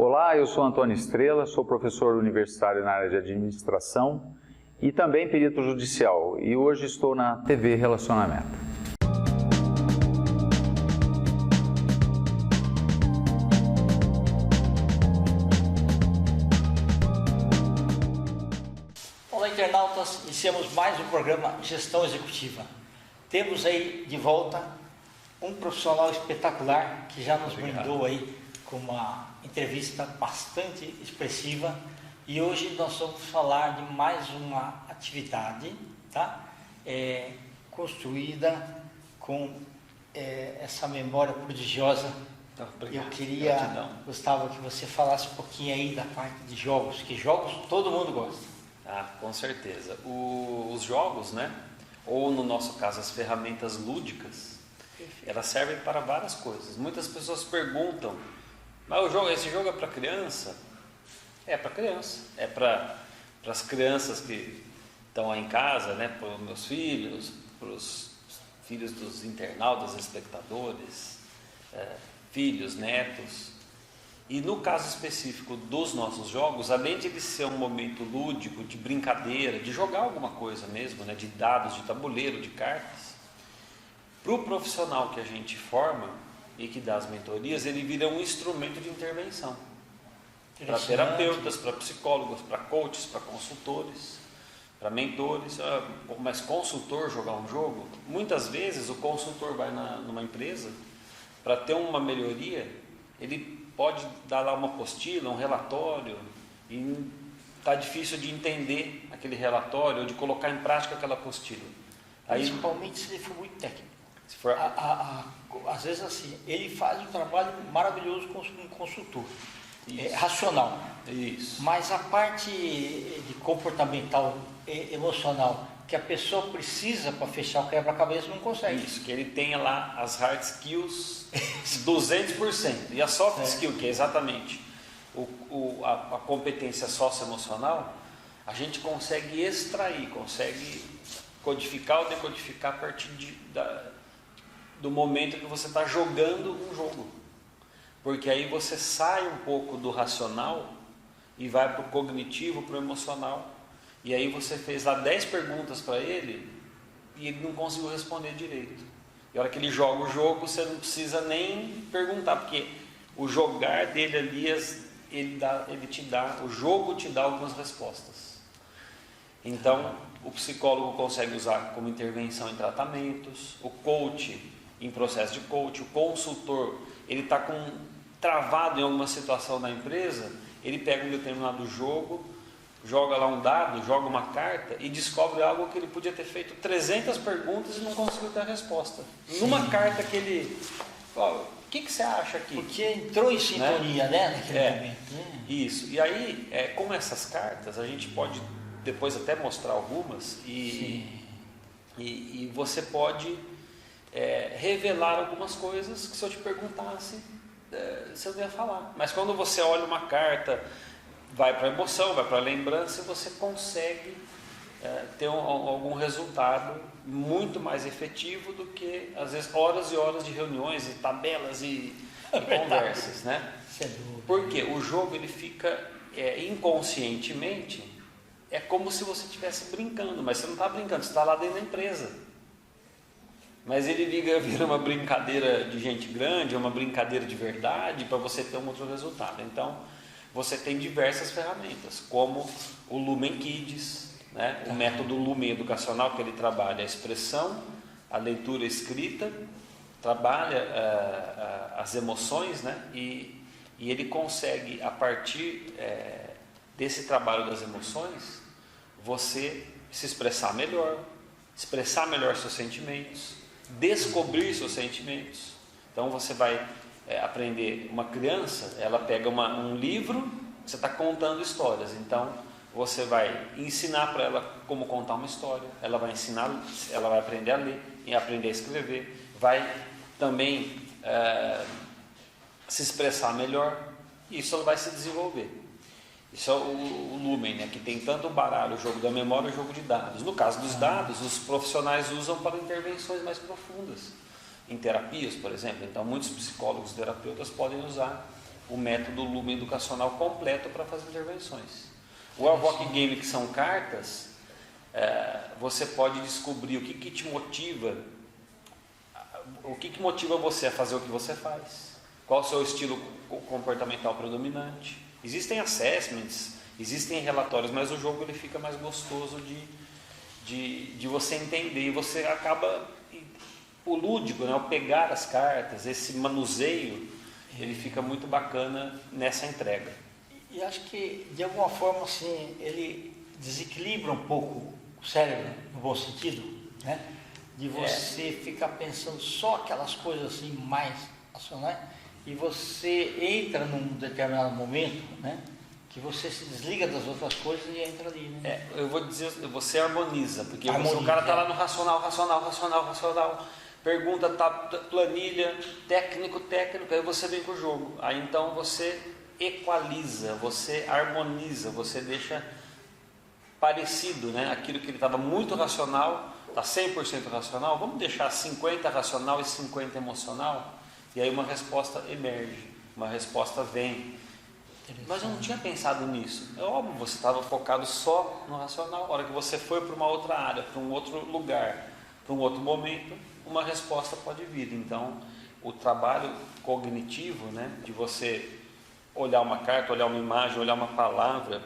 Olá, eu sou Antônio Estrela, sou professor universitário na área de administração e também perito judicial, e hoje estou na TV Relacionamento. Olá, internautas, iniciamos mais um programa Gestão Executiva. Temos aí de volta um profissional espetacular que já nos brindou aí com uma entrevista bastante expressiva, e hoje nós vamos falar de mais uma atividade, tá? Construída com essa memória prodigiosa. Obrigado. Eu queria, Gustavo, que você falasse um pouquinho aí da parte de jogos, que jogos todo mundo gosta. Com certeza. Os jogos, né? Ou no nosso caso as ferramentas lúdicas, elas servem para várias coisas. Muitas pessoas perguntam: mas esse jogo é para criança? É para criança. É para as crianças que estão aí em casa, né? Para os meus filhos, para os filhos dos internautas, espectadores, filhos, netos. E no caso específico dos nossos jogos, além de ele ser um momento lúdico, de brincadeira, de jogar alguma coisa mesmo, né? De dados, de tabuleiro, de cartas, para o profissional que a gente forma e que dá as mentorias, ele vira um instrumento de intervenção para terapeutas, para psicólogos, para coaches, para consultores, para mentores. Mas consultor jogar um jogo, muitas vezes o consultor vai numa empresa para ter uma melhoria, ele pode dar lá uma apostila, um relatório, e está difícil de entender aquele relatório ou de colocar em prática aquela apostila. Principalmente se ele for muito técnico. Se for... Às vezes assim, ele faz um trabalho maravilhoso como um consultor, racional. Isso. Mas a parte de comportamental, emocional, que a pessoa precisa para fechar o quebra-cabeça, não consegue. Isso, que ele tenha lá as hard skills 200%. E a soft skill, que é exatamente a competência socioemocional, a gente consegue extrair, consegue codificar ou decodificar a partir do momento que você está jogando um jogo. Porque aí você sai um pouco do racional e vai para o cognitivo, para o emocional. E aí você fez lá 10 perguntas para ele e ele não conseguiu responder direito. E a hora que ele joga o jogo, você não precisa nem perguntar, porque o jogar dele ali, o jogo te dá algumas respostas. Então, o psicólogo consegue usar como intervenção em tratamentos, o coach em processo de coach, o consultor, ele está travado em alguma situação na empresa, ele pega um determinado jogo, joga lá um dado, joga uma carta e descobre algo que ele podia ter feito 300 perguntas e não conseguiu ter a resposta. Numa carta que ele... o que você acha aqui? Porque entrou em sintonia, né, naquele momento. Isso. E aí, com essas cartas, a gente pode depois até mostrar algumas e você pode revelar algumas coisas que se eu te perguntasse, você não ia falar. Mas quando você olha uma carta, vai para a emoção, vai para a lembrança, e você consegue ter algum resultado muito mais efetivo do que, às vezes, horas e horas de reuniões e tabelas e conversas, né? Porque o jogo, ele fica inconscientemente, é como se você estivesse brincando, mas você não está brincando, você está lá dentro da empresa. Mas ele vira uma brincadeira de gente grande, uma brincadeira de verdade, para você ter um outro resultado. Então, você tem diversas ferramentas, como o Lumen Kids, né? O método Lumen educacional, que ele trabalha a expressão, a leitura escrita, trabalha as emoções, né? E ele consegue, a partir desse trabalho das emoções, você se expressar melhor seus sentimentos, descobrir seus sentimentos. Então você vai aprender, uma criança, ela pega um livro, você está contando histórias, então você vai ensinar para ela como contar uma história, ela vai aprender a ler e aprender a escrever, vai também se expressar melhor, e isso ela vai se desenvolver. Isso é o Lumen, né, que tem tanto o baralho, o jogo da memória e o jogo de dados. No caso dos dados, os profissionais usam para intervenções mais profundas, em terapias, por exemplo. Então, muitos psicólogos e terapeutas podem usar o método Lumen educacional completo para fazer intervenções. O Avoc Game, que são cartas, você pode descobrir o que te motiva, o que motiva você a fazer o que você faz, qual o seu estilo comportamental predominante. Existem assessments, existem relatórios, mas o jogo ele fica mais gostoso de você entender, e você acaba, o lúdico, né, o pegar as cartas, esse manuseio, ele fica muito bacana nessa entrega. E acho que, de alguma forma, assim, ele desequilibra um pouco o cérebro, no bom sentido, né? De você ficar pensando só aquelas coisas assim mais racionais, e você entra num determinado momento, né? Que você se desliga das outras coisas e entra ali, né? Eu vou dizer, você harmoniza, porque o cara está lá no racional, pergunta, planilha, técnico, aí você vem com o jogo. Aí então você equaliza, você harmoniza, você deixa parecido, né? Aquilo que ele estava muito racional, está 100% racional, vamos deixar 50% racional e 50% emocional, e aí uma resposta emerge, uma resposta vem. Mas eu não tinha pensado nisso. É óbvio, você estava focado só no racional. A hora que você foi para uma outra área, para um outro lugar, para um outro momento, uma resposta pode vir. Então, o trabalho cognitivo, né, de você olhar uma carta, olhar uma imagem, olhar uma palavra.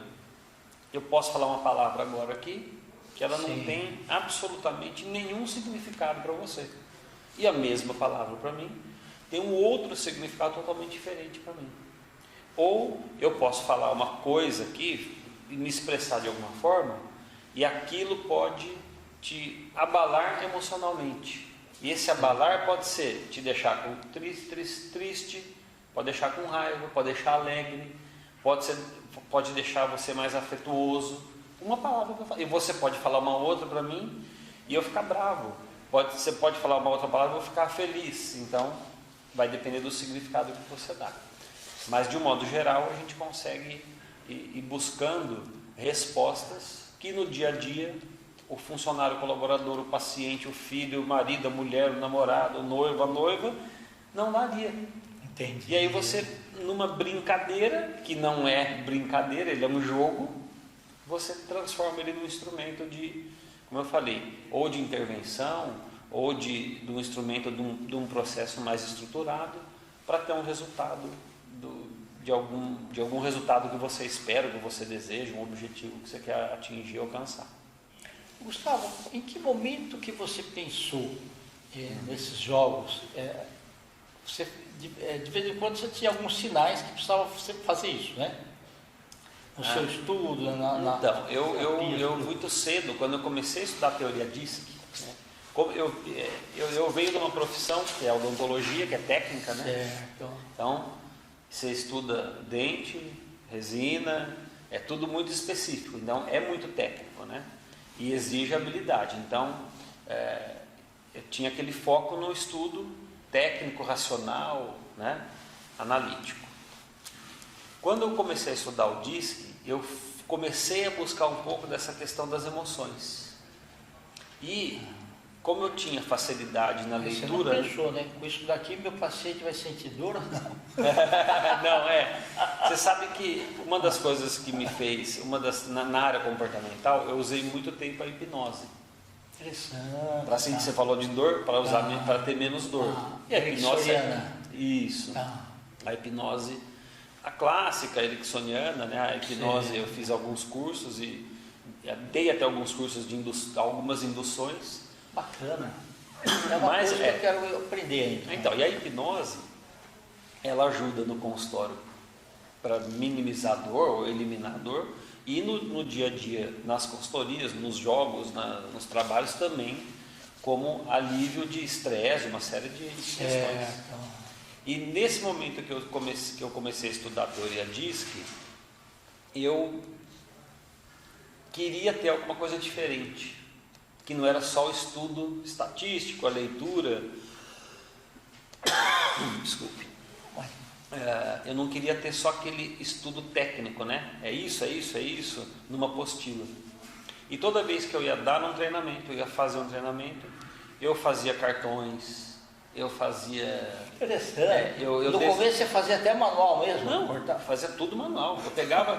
Eu posso falar uma palavra agora aqui, que ela não tem absolutamente nenhum significado para você. E a mesma palavra para mim tem um outro significado totalmente diferente para mim. Ou eu posso falar uma coisa aqui e me expressar de alguma forma, e aquilo pode te abalar emocionalmente. E esse abalar pode ser te deixar com triste, pode deixar com raiva, pode deixar alegre, pode deixar você mais afetuoso. Uma palavra que eu falo, e você pode falar uma outra para mim e eu ficar bravo. Você pode falar uma outra palavra e eu ficar feliz. Então, vai depender do significado que você dá. Mas, de um modo geral, a gente consegue ir buscando respostas que no dia a dia o funcionário, o colaborador, o paciente, o filho, o marido, a mulher, o namorado, o noivo, a noiva, não daria. Entendi. E aí você, numa brincadeira, que não é brincadeira, ele é um jogo, você transforma ele num instrumento de, como eu falei, ou de intervenção, ou de um instrumento de um processo mais estruturado, para ter um resultado de algum resultado que você espera, que você deseja, um objetivo que você quer atingir, alcançar. Gustavo, em que momento que você pensou nesses jogos? Você, de vez em quando você tinha alguns sinais que precisava você fazer isso, né? No seu estudo, Então, eu muito cedo, quando eu comecei a estudar teoria DISC, né, eu venho de uma profissão que é a odontologia, que é técnica, né? Certo. Então, você estuda dente, resina, é tudo muito específico, então é muito técnico, né? E exige habilidade. Então, eu tinha aquele foco no estudo técnico, racional, né? Analítico. Quando eu comecei a estudar o DISC, eu comecei a buscar um pouco dessa questão das emoções. E como eu tinha facilidade na leitura... Você não pensou, né? Com isso daqui, meu paciente vai sentir dor? Não. Você sabe que uma das coisas que me fez, na área comportamental, eu usei muito tempo a hipnose. Interessante. Para assim que você falou de dor, para ter menos dor. E a hipnose? Isso. A hipnose, a clássica ericksoniana, né? A hipnose, eu fiz alguns cursos e dei até alguns cursos de algumas induções. Bacana. É uma coisa que eu quero aprender ainda. Então, e a hipnose, ela ajuda no consultório para minimizar dor ou eliminar dor, e no dia a dia, nas consultorias, nos jogos, nos trabalhos também, como alívio de estresse, uma série de questões. E nesse momento que eu comecei a estudar a teoria DISC, eu queria ter alguma coisa diferente, que não era só o estudo estatístico, a leitura. Desculpe. Eu não queria ter só aquele estudo técnico, né? É isso, numa apostila. E toda vez que eu ia dar um treinamento, eu ia fazer um treinamento, eu fazia cartões, eu fazia... Interessante. No começo você fazia até manual mesmo? Não, cortar. fazia tudo manual. Eu pegava...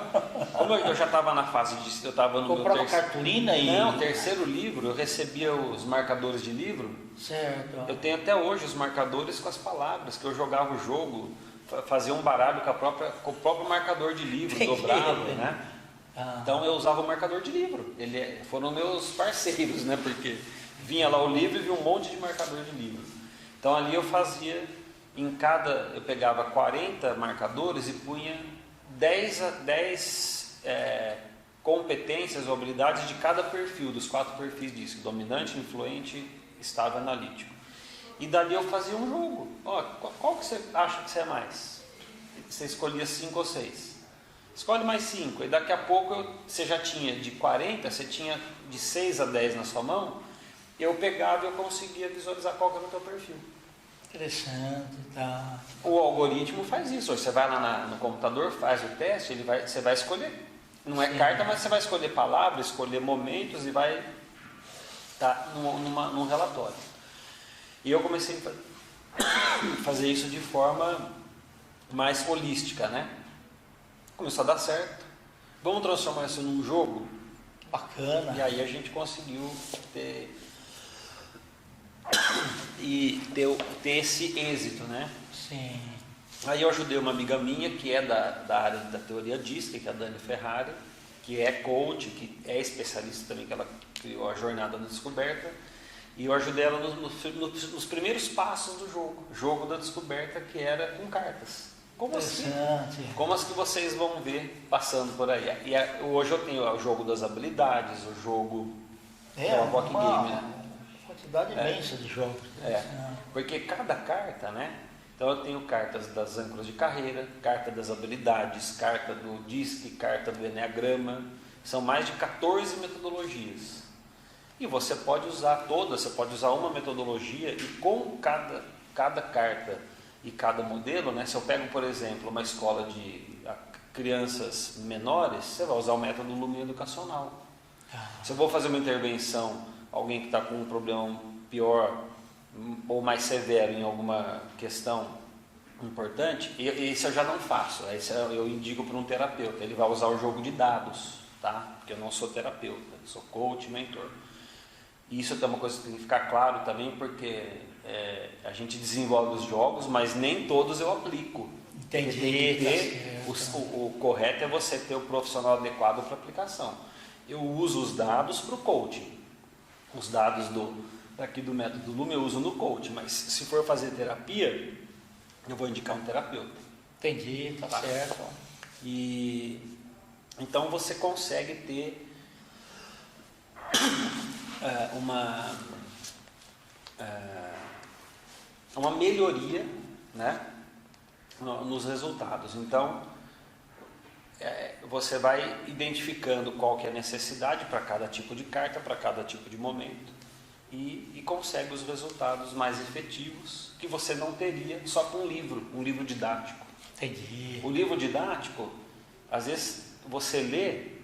Como eu já estava na fase de... Eu estava no comprava cartolina e... Não, terceiro livro, eu recebia os marcadores de livro. Certo. Eu tenho até hoje os marcadores com as palavras, que eu jogava o jogo, fazia um baralho com o próprio marcador de livro, dobrava, né? Então eu usava o marcador de livro. Foram meus parceiros, né? Porque vinha lá o livro e vinha um monte de marcador de livro. Então ali eu fazia, eu pegava 40 marcadores e punha 10 competências ou habilidades de cada perfil, dos 4 perfis disso: dominante, influente, estável, analítico. E dali eu fazia um jogo. Ó, qual que você acha que você é mais? Você escolhia 5 ou 6. Escolhe mais 5, e daqui a pouco você já tinha de 40, você tinha de 6 a 10 na sua mão, eu pegava e eu conseguia visualizar qual que era o teu perfil. Interessante, tá. O algoritmo faz isso. Você vai lá no computador, faz o teste, você vai escolher. Não é carta, mas você vai escolher palavras, escolher momentos e vai estar num relatório. E eu comecei a fazer isso de forma mais holística, né? Começou a dar certo. Vamos transformar isso num jogo? Bacana. E aí a gente conseguiu ter esse êxito, né? Sim. Aí eu ajudei uma amiga minha que é da área da teoria DISC, que é a Dani Ferrari, que é coach, que é especialista também, que ela criou a Jornada da Descoberta. E eu ajudei ela nos primeiros passos do jogo da descoberta, que era com cartas. Como assim? Como as que vocês vão ver passando por aí. E hoje eu tenho o jogo das habilidades, o jogo uma game, né? Quantidade imensa de jogos. Porque cada carta, né? Então eu tenho cartas das âncoras de carreira, carta das habilidades, carta do DISC, carta do Enneagrama. São mais de 14 metodologias. E você pode usar todas, você pode usar uma metodologia e com cada carta e cada modelo, né? Se eu pego, por exemplo, uma escola de crianças menores, você vai usar o método Lumen educacional. Se eu vou fazer uma intervenção, alguém que está com um problema pior ou mais severo em alguma questão importante, esse eu já não faço, esse eu indico para um terapeuta, ele vai usar o jogo de dados, tá? Porque eu não sou terapeuta, eu sou coach, mentor. E isso é uma coisa que tem que ficar claro também, porque a gente desenvolve os jogos, mas nem todos eu aplico. Entendi. O correto é você ter o profissional adequado para aplicação. Eu uso os dados para o coaching. Os dados daqui do método Lumen eu uso no coaching, mas se for fazer terapia, eu vou indicar um terapeuta. Entendi, tá certo. E então você consegue ter uma melhoria, né, nos resultados. Então você vai identificando qual que é a necessidade para cada tipo de carta, para cada tipo de momento, e consegue os resultados mais efetivos que você não teria só com um livro didático. Entendi. O livro didático, às vezes você lê,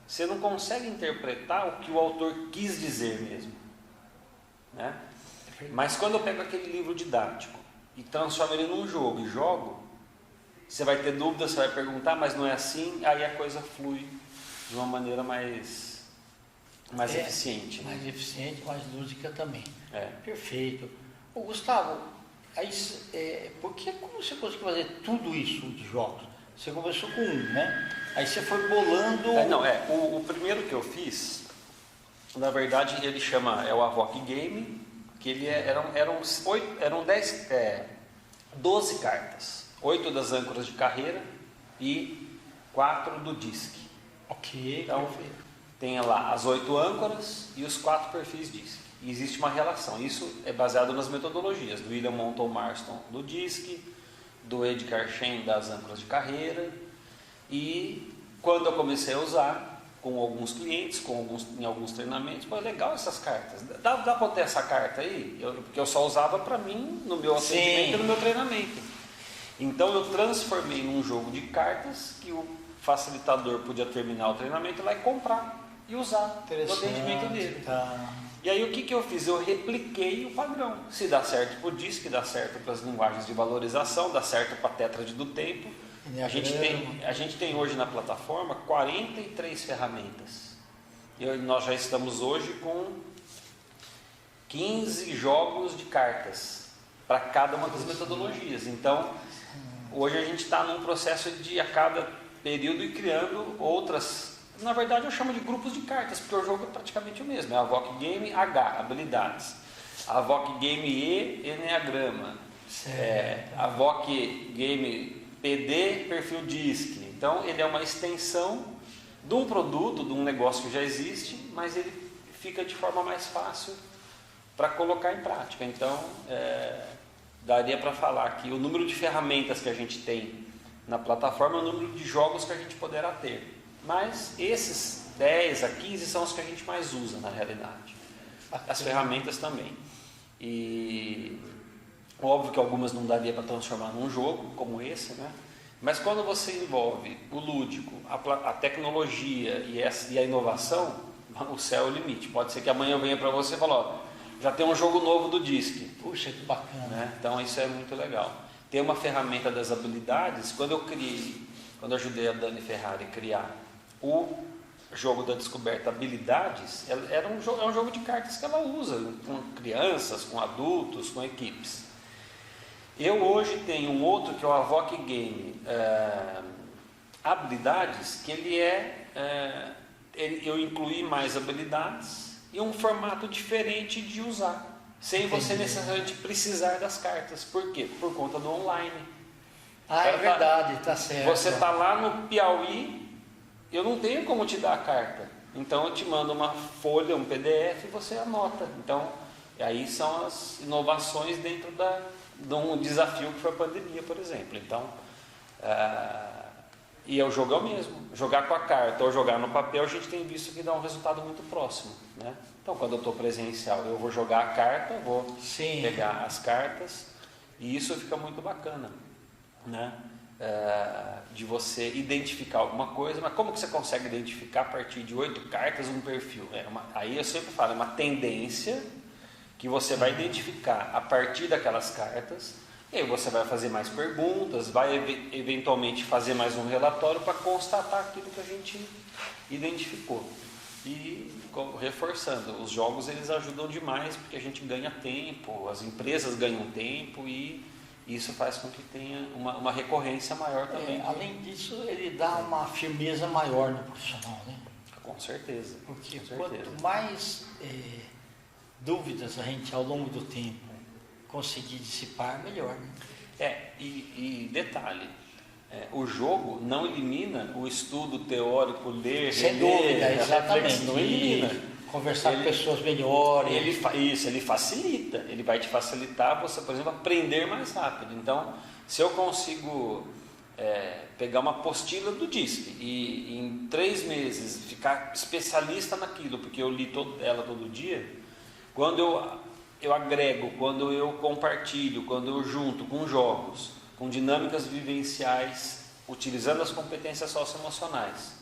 você não consegue interpretar o que o autor quis dizer mesmo, né? Mas quando eu pego aquele livro didático e transformo ele num jogo e jogo, você vai ter dúvidas, você vai perguntar, mas não é assim, aí a coisa flui de uma maneira mais eficiente. Mais eficiente, mais lúdica também. É. Perfeito. Ô, Gustavo, aí, como você conseguiu fazer tudo isso de jogos? Você começou com um, né? Aí você foi bolando... O primeiro que eu fiz, na verdade, ele chama, o Avoc Game, que ele eram 12 cartas. 8 das âncoras de carreira e 4 do DISC. Ok, então, perfeito. Tem lá as 8 âncoras e os 4 perfis DISC. E existe uma relação. Isso é baseado nas metodologias do William Moulton Marston do DISC, do Edgar Schein das âncoras de carreira. E quando eu comecei a usar com alguns clientes, em alguns treinamentos, é legal essas cartas. Dá para ter essa carta aí? Porque eu só usava para mim, no meu atendimento e no meu treinamento. Então eu transformei num jogo de cartas que o facilitador podia terminar o treinamento lá e comprar e usar no atendimento dele. Tá. E aí o que eu fiz? Eu repliquei o padrão. Se dá certo para o DISC, dá certo para as linguagens de valorização, dá certo para a Tétrade do tempo. A gente tem hoje na plataforma 43 ferramentas. Nós já estamos hoje com 15 jogos de cartas para cada uma das metodologias. Então, hoje a gente está num processo de a cada período ir criando outras. Na verdade, eu chamo de grupos de cartas, porque o jogo é praticamente o mesmo. É a VOC Game H, habilidades. A VOC Game E, Enneagrama. A VOC Game PD, perfil DISC. Então, ele é uma extensão de um produto, de um negócio que já existe, mas ele fica de forma mais fácil para colocar em prática. Então, daria para falar que o número de ferramentas que a gente tem na plataforma é o número de jogos que a gente poderá ter. Mas esses 10 a 15 são os que a gente mais usa na realidade. As ferramentas também. E óbvio que algumas não daria para transformar num jogo como esse, né? Mas quando você envolve o lúdico, a tecnologia e a inovação, o céu é o limite. Pode ser que amanhã eu venha para você e fale, ó, já tem um jogo novo do DISC. Puxa, que bacana. Né? Então isso é muito legal. Tem uma ferramenta das habilidades. Quando eu ajudei a Dani Ferrari a criar o jogo da descoberta habilidades, é um jogo de cartas que ela usa com crianças, com adultos, com equipes. Eu hoje tenho um outro que é o Avoc Game habilidades, que eu incluí mais habilidades e um formato diferente de usar, sem você necessariamente precisar das cartas. Por quê? Por conta do online. É verdade, tá certo. Você está lá no Piauí, eu não tenho como te dar a carta, então eu te mando uma folha, um PDF e você anota. Então, aí são as inovações dentro de um desafio que foi a pandemia, por exemplo. Então, e o jogo é o mesmo. Jogar com a carta ou jogar no papel, a gente tem visto que dá um resultado muito próximo, né? Então, quando eu estou presencial, eu vou jogar a carta, vou pegar as cartas, e isso fica muito bacana, né? De você identificar alguma coisa. Mas como que você consegue identificar a partir de 8 cartas um perfil? Aí eu sempre falo, é uma tendência que você vai identificar a partir daquelas cartas, e aí você vai fazer mais perguntas, vai eventualmente fazer mais um relatório para constatar aquilo que a gente identificou. E reforçando, os jogos eles ajudam demais, porque a gente ganha tempo, as empresas ganham tempo, e isso faz com que tenha uma recorrência maior também. Além disso, ele dá uma firmeza maior no profissional, né? Com certeza. Porque quanto mais dúvidas a gente ao longo do tempo conseguir dissipar, melhor, né? E detalhe, o jogo não elimina o estudo teórico, ler, sem reler, dúvida, exatamente. Não elimina. Conversar com pessoas melhores. Ele facilita, ele vai te facilitar você, por exemplo, aprender mais rápido. Então, se eu consigo pegar uma apostila do DISC e em 3 meses ficar especialista naquilo, porque eu li ela todo dia, quando eu agrego, quando eu compartilho, quando eu junto com jogos, com dinâmicas vivenciais, utilizando as competências socioemocionais,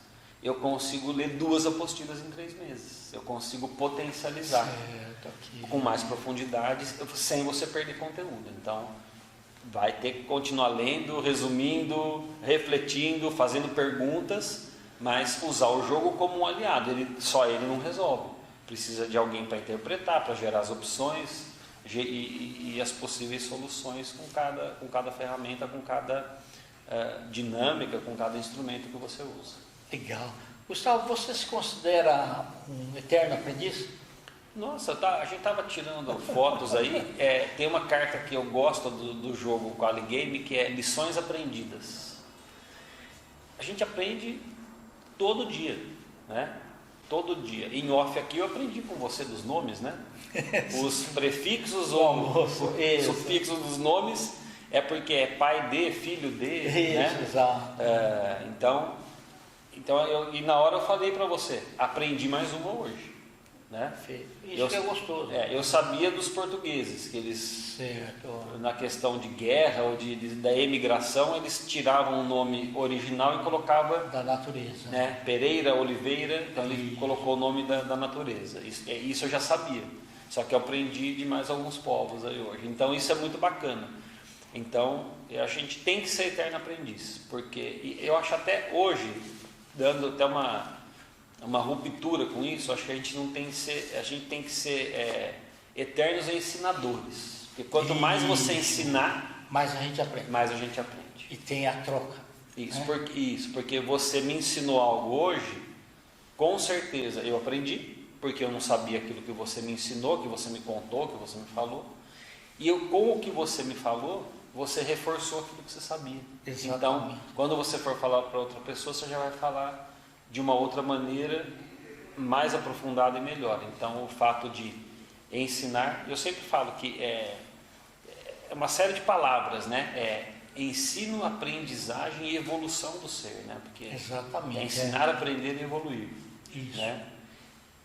eu consigo ler 2 apostilas em 3 meses. Eu consigo potencializar com mais profundidade, sem você perder conteúdo. Então, vai ter que continuar lendo, resumindo, refletindo, fazendo perguntas, mas usar o jogo como um aliado. Só ele não resolve. Precisa de alguém para interpretar, para gerar as opções e as possíveis soluções com cada ferramenta, com cada dinâmica, com cada instrumento que você usa. Legal. Gustavo, você se considera um eterno aprendiz? Nossa, a gente estava tirando fotos aí. Tem uma carta que eu gosto do jogo Quali Game, que é Lições Aprendidas. A gente aprende todo dia, né? Todo dia. Em off aqui eu aprendi com você dos nomes, né? Os prefixos ou sufixos dos nomes é porque é pai de, filho de, né? Exato. Então e na hora eu falei para você, aprendi mais uma hoje, né? Isso que é gostoso. Eu sabia dos portugueses, que eles, Certo. na questão de guerra ou da emigração, eles tiravam o nome original e colocavam, Da natureza. né, Pereira, Oliveira, então ele colocou o nome da natureza. Isso eu já sabia, só que eu aprendi de mais alguns povos aí hoje. Então isso é muito bacana. Então a gente tem que ser eterno aprendiz, porque eu acho até hoje, dando até uma ruptura com isso, acho que a gente tem que ser eternos ensinadores, porque quanto mais você ensinar, Mas a gente aprende. mais a gente aprende. E tem a troca. Isso, né? porque você me ensinou algo hoje, com certeza eu aprendi, porque eu não sabia aquilo que você me ensinou, que você me contou, que você me falou, e com o que você me falou, você reforçou aquilo que você sabia. Exatamente. Então, quando você for falar para outra pessoa, você já vai falar de uma outra maneira mais aprofundada e melhor. Então, o fato de ensinar, eu sempre falo que é uma série de palavras, né? Ensino, aprendizagem e evolução do ser, né? Porque Exatamente. ensinar, aprender e evoluir. Isso. Né?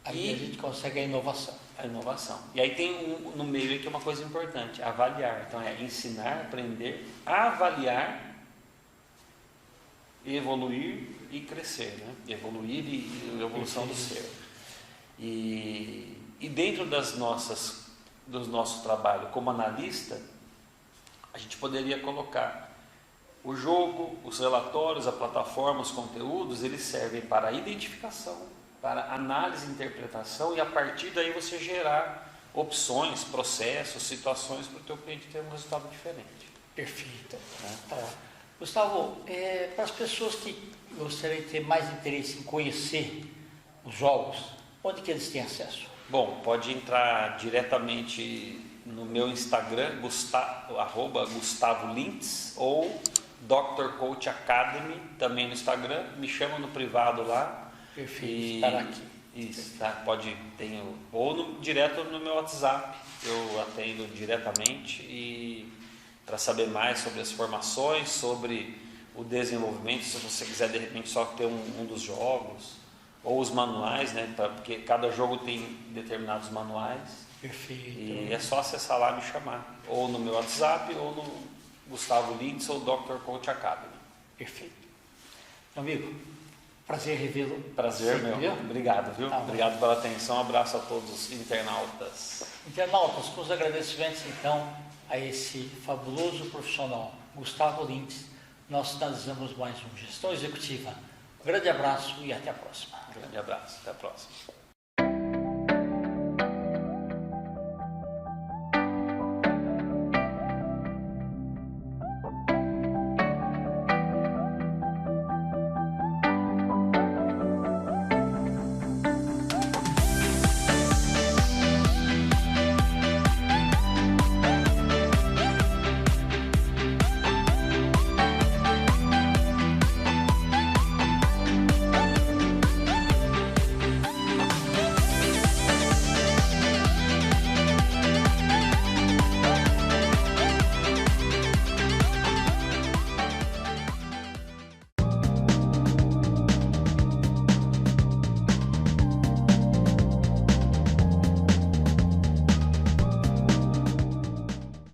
Aí a gente consegue a inovação. A inovação. E aí tem no meio aí que é uma coisa importante, avaliar. Então é ensinar, aprender, avaliar, evoluir e crescer, né? Evoluir e evolução do ser. E dentro do nosso trabalho como analista, a gente poderia colocar o jogo, os relatórios, a plataforma, os conteúdos, eles servem para identificação, para análise e interpretação, e a partir daí você gerar opções, processos, situações para o teu cliente ter um resultado diferente. Perfeito. Tá. Gustavo, para as pessoas que gostariam de ter mais interesse em conhecer os jogos, onde que eles têm acesso? Bom, pode entrar diretamente no meu Instagram, @Gustavo Lintz, ou Dr. Coach Academy, também no Instagram, me chama no privado lá. Perfeito, estará aqui. Isso, tá? Ou direto no meu WhatsApp, eu atendo diretamente, e para saber mais sobre as formações, sobre o desenvolvimento, se você quiser de repente só ter um dos jogos, ou os manuais, né? Porque cada jogo tem determinados manuais. Perfeito. E é só acessar lá e me chamar, ou no meu WhatsApp, ou no Gustavo Lintz, ou Dr. Coach Academy. Perfeito. Meu amigo, prazer revê-lo. Prazer, sempre, meu. viu? Obrigado, viu? Tá, Obrigado pela atenção. Um abraço a todos os internautas. Internautas, com os agradecimentos então a esse fabuloso profissional, Gustavo Lintz, nós finalizamos mais um Gestão Executiva. Um grande abraço e até a próxima. Um grande abraço. Até a próxima.